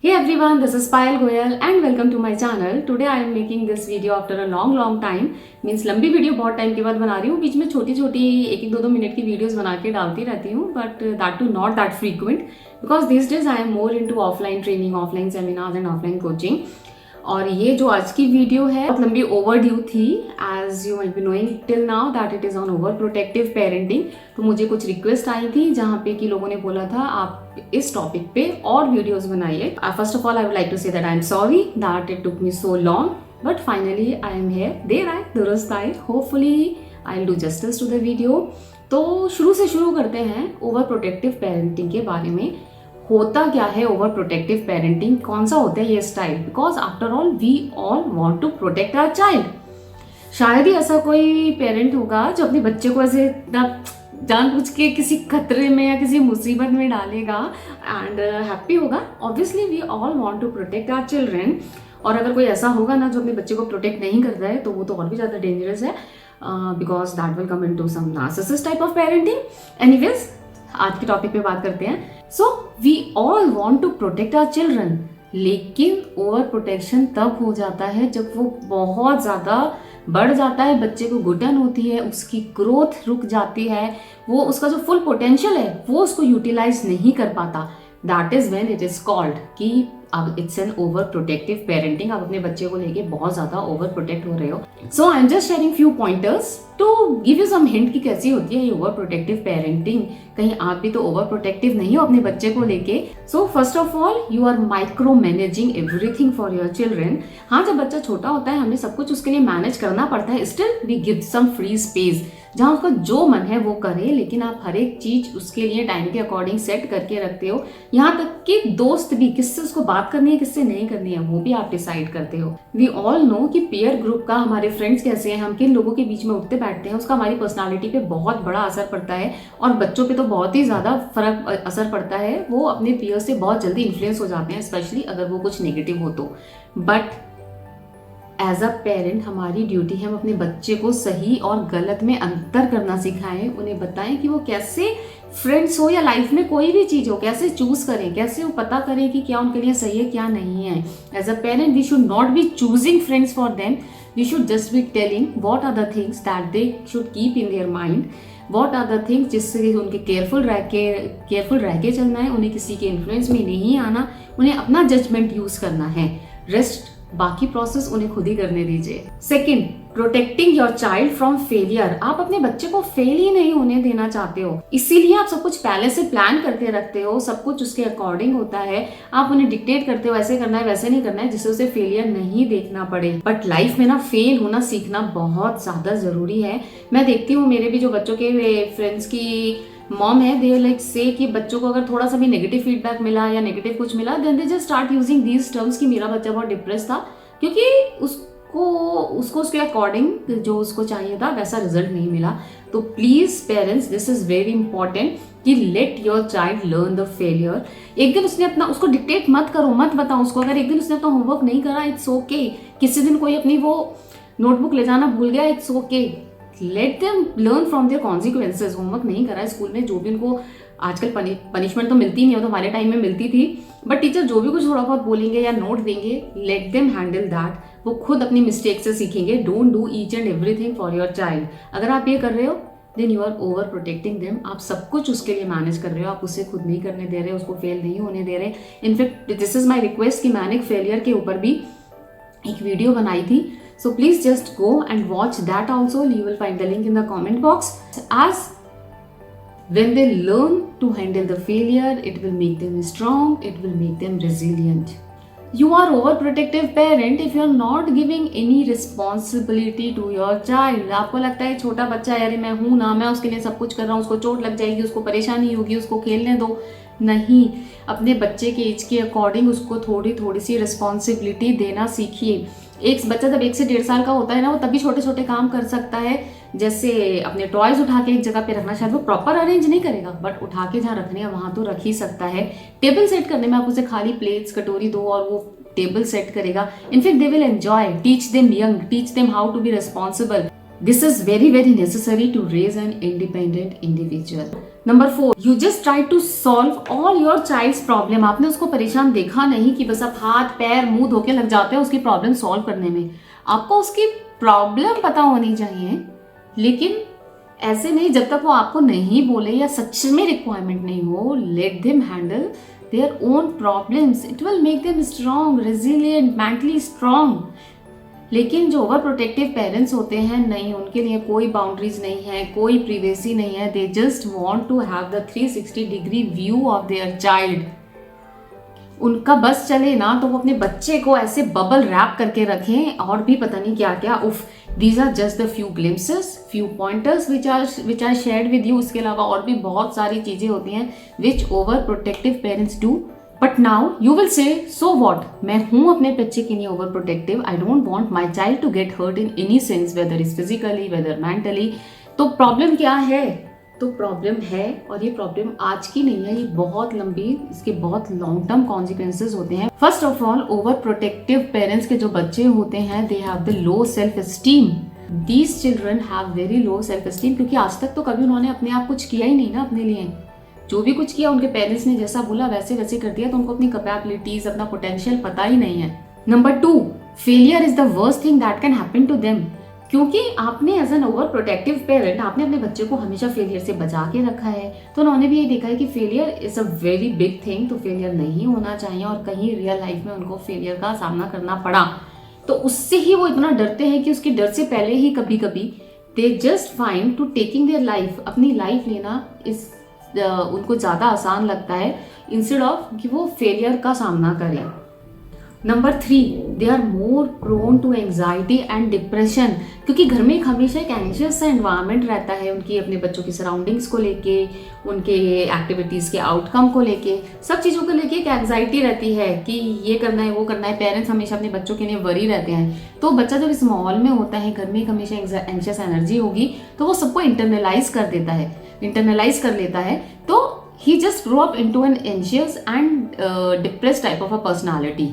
Hey everyone, this is Payal Goyal and welcome to my channel. Today I am making this video after a long time. Means लंबी video बहुत time के बाद बना रही हूँ. बीच में छोटी छोटी एक दो मिनट की वीडियोस बना के डालती रहती हूँ, but that too not that frequent because this days I am more into offline training, offline seminars and offline coaching. और ये जो आज की वीडियो है बहुत लंबी ओवर ड्यू थी, as you might be knowing till now that it is on over protective parenting. तो मुझे कुछ रिक्वेस्ट आई थी जहाँ पे कि लोगों ने बोला था आप इस टॉपिक पे और वीडियोस बनाइए. First of all I would like to say that I am sorry that it took me so long, but finally I am here, देर आए दुरुस्त आए. Hopefully I will do justice to the video. तो शुरू करते हैं over protective parenting के बारे में. होता क्या है ओवर प्रोटेक्टिव पेरेंटिंग, कौन सा होता है ये style? Because after all we all want to protect our child. शायद ही ऐसा कोई पेरेंट होगा जो अपने बच्चे को ऐसे जानबूझ के किसी खतरे में या किसी मुसीबत में डालेगा एंड हैप्पी होगा. Obviously we all want to protect our children. और अगर कोई ऐसा होगा ना जो अपने बच्चे को प्रोटेक्ट नहीं कर रहा है तो वो तो और भी ज़्यादा डेंजरस है, because that will come into some narcissist type of parenting. Anyways, आज के टॉपिक पे बात करते हैं. So we all want to protect our children, लेकिन ओवर प्रोटेक्शन तब हो जाता है जब वो बहुत ज़्यादा बढ़ जाता है, बच्चे को घुटन होती है, उसकी ग्रोथ रुक जाती है, वो उसका जो फुल पोटेंशियल है वो उसको यूटिलाइज नहीं कर पाता. That is when it is called कि अब it's an over protective parenting. आप अपने बच्चे को लेके बहुत ज्यादा ओवर प्रोटेक्ट हो रहे हो. So I am just sharing few pointers to give you some hint कि कैसी होती है ये ओवर प्रोटेक्टिव पेरेंटिंग. कहीं आप भी तो ओवर प्रोटेक्टिव नहीं हो अपने बच्चे को लेके. So first of all you are micro managing everything for your children. हाँ, जब बच्चा छोटा होता है हमें सब कुछ उसके लिए मैनेज करना पड़ता है. Still we give some free space जहाँ उसका जो मन है वो करे, लेकिन आप हर एक चीज उसके लिए टाइम के अकॉर्डिंग सेट करके रखते हो. यहाँ तक कि दोस्त भी, किससे उसको बात करनी है किससे नहीं करनी है वो भी आप डिसाइड करते हो. वी ऑल नो कि पीयर ग्रुप का, हमारे फ्रेंड्स कैसे हैं, हम किन लोगों के बीच में उठते बैठते हैं, उसका हमारी पर्सनालिटी पे बहुत बड़ा असर पड़ता है. और बच्चों पे तो बहुत ही ज्यादा फर्क असर पड़ता है. वो अपने पीयर से बहुत जल्दी इन्फ्लुएंस हो जाते हैं, स्पेशली अगर वो कुछ नेगेटिव हो तो. बट एज अ पेरेंट हमारी ड्यूटी है हम अपने बच्चे को सही और गलत में अंतर करना सिखाएं. उन्हें बताएं कि वो कैसे फ्रेंड्स हो या लाइफ में कोई भी चीज़ हो कैसे चूज करें, कैसे वो पता करें कि क्या उनके लिए सही है क्या नहीं है. As a parent we should not be choosing friends for them. We should just be telling what are the things that they should keep in their mind. What are the things जिससे उनके careful रह के चलना है. उन्हें किसी के influence में नहीं आना. उन्हें अपना जजमेंट यूज करना है. रेस्ट, बाकी प्रोसेस उन्हें खुद ही करने दीजिए. Second, protecting your child from failure. आप अपने बच्चे को फेल ही नहीं होने देना चाहते हो, इसीलिए आप सब कुछ पहले से प्लान करके रखते हो. सब कुछ उसके अकॉर्डिंग होता है. आप उन्हें डिक्टेट करते हो ऐसे करना है वैसे नहीं करना है, जिससे उसे फेलियर नहीं देखना पड़े. बट लाइफ में ना फेल होना सीखना बहुत ज्यादा जरूरी है. मैं देखती हूँ मेरे भी जो बच्चों के फ्रेंड्स की मॉम है, दे लाइक से कि बच्चों को अगर थोड़ा सा भी नेगेटिव फीडबैक मिला या नेगेटिव कुछ मिला, then they just start using these terms कि मेरा बच्चा बहुत डिप्रेस था क्योंकि उसको उसके अकॉर्डिंग जो उसको चाहिए था वैसा रिजल्ट नहीं मिला. तो please parents, this is very important कि let your child learn the failure. एक दिन उसने अपना, उसको डिक्टेट मत करो, मत बताओ उसको. अगर एक दिन उसने अपना होमवर्क नहीं करा, इट्स ओके. किसी दिन कोई अपनी वो नोटबुक ले जाना भूल गया, it's okay. Let them learn from their consequences. Homework नहीं करा स्कूल में, जो भी उनको आजकल पनिशमेंट तो मिलती नहीं है, तो हमारे टाइम में मिलती थी, बट टीचर जो भी कुछ थोड़ा बहुत बोलेंगे या नोट देंगे, लेट देम हैंडल दैट. वो खुद अपनी मिस्टेक से सीखेंगे. Don't do each and everything for your child. अगर आप ये कर रहे हो then you are over protecting them. आप सब कुछ उसके लिए मैनेज कर रहे हो, आप उसे खुद नहीं करने दे रहे, उसको फेल नहीं होने दे रहे. In fact this is my request कि मैंने फेलियर के ऊपर भी एक वीडियो बनाई थी. So please just go and watch that also. You will find the link in the comment box. As when they learn to handle the failure, it will make them strong, it will make them resilient. You are overprotective parent if you are not giving any responsibility to your child. आपको लगता है छोटा बच्चा है, अरे मैं हूँ ना, मैं उसके लिए सब कुछ कर रहा हूँ, उसको चोट लग जाएगी, उसको परेशानी होगी, उसको खेलने दो. नहीं, अपने बच्चे के एज के अकॉर्डिंग उसको थोड़ी सी रिस्पॉन्सिबिलिटी देना सीखिए. एक बच्चा जब 1 से 1.5 साल का होता है ना, वो तभी छोटे छोटे काम कर सकता है. जैसे अपने टॉयज उठा के एक जगह पे रखना, शायद वो प्रॉपर अरेंज नहीं करेगा, बट उठा के जहाँ रखने हैं वहां तो रख ही सकता है. टेबल सेट करने में आप उसे खाली प्लेट्स कटोरी दो और वो टेबल सेट करेगा. In fact they will enjoy. Teach them young, teach them how to be responsible. This is very very necessary to raise an independent individual. Number 4, you just try to solve all your child's problem. आपने उसको परेशान देखा नहीं कि बस आप हाथ पैर मुंह धोके लग जाते हो उसकी प्रॉब्लम सॉल्व करने में. आपको उसकी प्रॉब्लम पता होनी चाहिए, लेकिन ऐसे नहीं जब तक वो आपको नहीं बोले या सच में रिक्वायरमेंट नहीं हो. Let them handle their own problems. It will make them strong, resilient, mentally strong. लेकिन जो ओवर प्रोटेक्टिव पेरेंट्स होते हैं, नहीं, उनके लिए कोई बाउंड्रीज नहीं है, कोई प्रिवेसी नहीं है. They just want to have the 360 degree view of their child. उनका बस चले ना तो वो अपने बच्चे को ऐसे बबल रैप करके रखें और भी पता नहीं क्या क्या. उफ, these are just the few glimpses, few pointers which I shared with you. उसके अलावा और भी बहुत सारी चीजें होती हैं which overprotective parents do. But now you will say, so what? मैं हूँ अपने बच्चे के लिए overprotective. I don't want my child to get hurt in any sense, whether it's physically, whether mentally. तो प्रॉब्लम क्या है? तो प्रॉब्लम है, और ये प्रॉब्लम आज की नहीं है, ये बहुत लंबी, इसके बहुत लॉन्ग टर्म कॉन्सिक्वेंसेज होते हैं. First of all, over protective parents के जो बच्चे होते हैं, they have the low self esteem. These children have very low self esteem, क्योंकि आज तक तो कभी उन्होंने अपने आप कुछ किया ही नहीं ना अपने लिए. जो भी कुछ किया उनके पेरेंट्स ने जैसा बोला वैसे वैसे कर दिया, तो उनको अपनी कैपेबिलिटीज, अपना पोटेंशियल पता ही नहीं है. Number 2, failure is the worst thing that can happen to them. क्योंकि आपने as an over protective parent आपने अपने बच्चे को हमेशा फेलियर से बचा के रखा है, तो उन्होंने भी ये देखा है कि failure is a very big thing. तो फेलियर नहीं होना चाहिए, और कहीं रियल लाइफ में उनको फेलियर का सामना करना पड़ा तो उससे ही वो इतना डरते हैं कि उसके डर से पहले ही कभी कभी they just find to taking their life. अपनी लाइफ लेना इस उनको ज़्यादा आसान लगता है इंस्टेड ऑफ कि वो फेलियर का सामना करें. Number 3, they are more prone to anxiety and depression. क्योंकि घर में हमेशा एक एंशियस सा एनवायरनमेंट रहता है उनकी, अपने बच्चों की सराउंडिंग्स को लेके, उनके एक्टिविटीज़ के आउटकम को लेके, सब चीज़ों को लेके एक एंग्जाइटी रहती है कि ये करना है वो करना है. पेरेंट्स हमेशा अपने बच्चों के लिए वरी रहते हैं. तो बच्चा जब इस माहौल में होता है, घर में एक हमेशा एंशियस एनर्जी होगी, तो वो सबको इंटरनलाइज कर लेता है. तो he just grow up into an anxious and depressed type of a personality.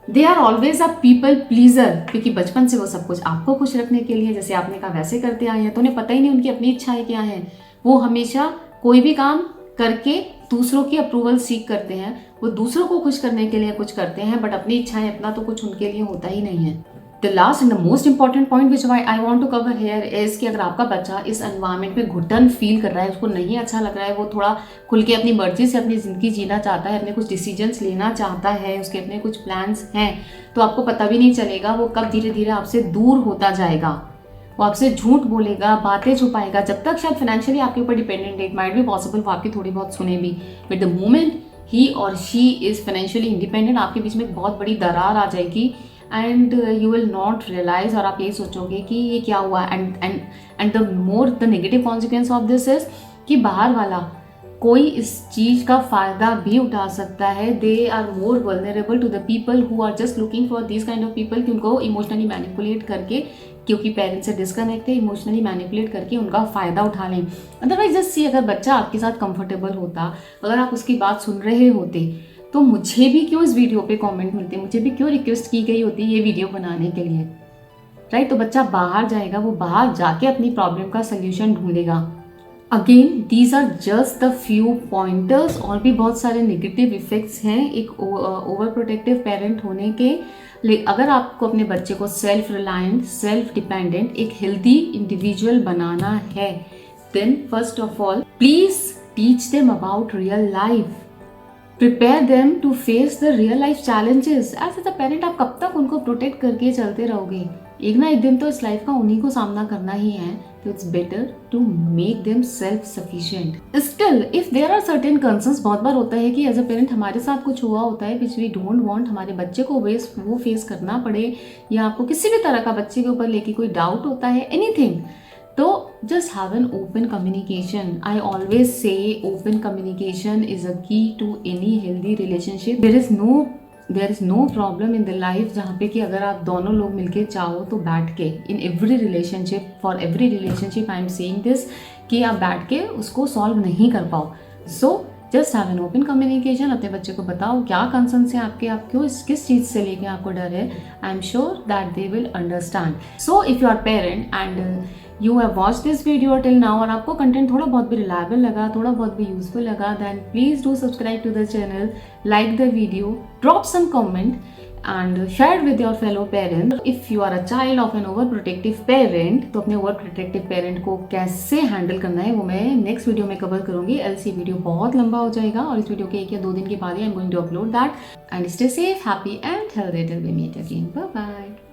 They are always a people pleaser, क्योंकि बचपन से वो सब कुछ आपको खुश रखने के लिए, जैसे आपने कहा वैसे करते आए हैं, तो उन्हें पता ही नहीं उनकी अपनी इच्छाएं क्या हैं. वो हमेशा कोई भी काम करके दूसरों की अप्रूवल सीख करते हैं. वो दूसरों को खुश करने के लिए कुछ करते हैं, बट अपनी इच्छाएं, अपना तो कुछ उनके लिए होता ही नहीं है. The last and the most important point which I want to cover here is कि अगर आपका बच्चा इस एनवायरनमेंट में घुटन फील कर रहा है, उसको नहीं अच्छा लग रहा है, वो थोड़ा खुल के अपनी मर्जी से अपनी ज़िंदगी जीना चाहता है, अपने कुछ डिसीजंस लेना चाहता है, उसके अपने कुछ प्लान्स हैं, तो आपको पता भी नहीं चलेगा वो कब धीरे धीरे आपसे दूर होता जाएगा. वो आपसे झूठ बोलेगा, बातें छुपाएगा. जब तक शायद फाइनेंशियली आपके ऊपर डिपेंडेंट है, इट माइट बी पॉसिबल वो आपकी थोड़ी बहुत सुने भी, बट द मोमेंट ही और शी इज़ फाइनेंशियली इंडिपेंडेंट, आपके बीच में एक बहुत बड़ी दरार आ जाएगी. And you will not realise, और आप यही सोचोगे कि ये क्या हुआ. And the negative consequence of this is कि बाहर वाला कोई इस चीज़ का फ़ायदा भी उठा सकता है. They are more vulnerable to the people who are just looking for this kind of people, कि उनको इमोशनली मैनिपुलेट करके, क्योंकि पेरेंट्स से डिस्कनेक्ट है, इमोशनली मैनिपुलेट करके उनका फ़ायदा उठा लें. अदरवाइज जस्ट सी, अगर बच्चा आपके साथ कंफर्टेबल होता, अगर आप उसकी बात सुन रहे होते, तो मुझे भी क्यों इस वीडियो पे कमेंट मिलते, मुझे भी क्यों रिक्वेस्ट की गई होती ये वीडियो बनाने के लिए, राइट. तो बच्चा बाहर जाएगा, वो बाहर जाके अपनी प्रॉब्लम का सोल्यूशन ढूंढेगा. Again these are just the few pointers, और भी बहुत सारे नेगेटिव इफेक्ट्स हैं एक ओवर प्रोटेक्टिव पेरेंट होने के. अगर आपको अपने बच्चे को सेल्फ रिलायंट, सेल्फ डिपेंडेंट, एक हेल्दी इंडिविजुअल बनाना है, then first of all please teach them about real life. Prepare them to face the real life challenges. As a parent आप कब तक उनको प्रोटेक्ट करके चलते रहोगे? एक ना एक दिन तो इस लाइफ का उन्हीं को सामना करना ही है. तो it's better to make them self sufficient. Still if there are certain concerns, बहुत बार होता है कि एज अ पेरेंट हमारे साथ कुछ हुआ होता है विच वी डोंट वांट हमारे बच्चे को वो फेस करना पड़े, या आपको किसी भी तरह का बच्चे के ऊपर लेके कोई डाउट होता है, एनीथिंग, तो just have an open communication. I always say open communication is a key to any healthy relationship. There is no problem in the life जहाँ पे कि अगर आप दोनों लोग मिलके चाहो तो बैठ के, in every relationship, for every relationship I am saying this, कि आप बैठ के उसको सॉल्व नहीं कर पाओ. So just have an open communication. अपने बच्चे को बताओ क्या कंसर्न है आपके, आप क्यों किस चीज़ से लेके आपको डर है। I am sure that they will understand. So if you are parent and you have watch this video till now और आपको कंटेंट थोड़ा बहुत भी रिलायबल लगा, थोड़ा बहुत भी यूजफुल लगा, then please do subscribe to the channel, like the video, drop some comment and share with your fellow parents. If you are a child of an overprotective parent, तो अपने overprotective parent को कैसे handle करना है वो मैं next video में cover करूंगी, एल्स ये वीडियो बहुत लंबा हो जाएगा और इस वीडियो के 1 या 2 दिन के बाद ही I am going to upload that. And stay safe, happy and healthy till we meet again. Bye bye.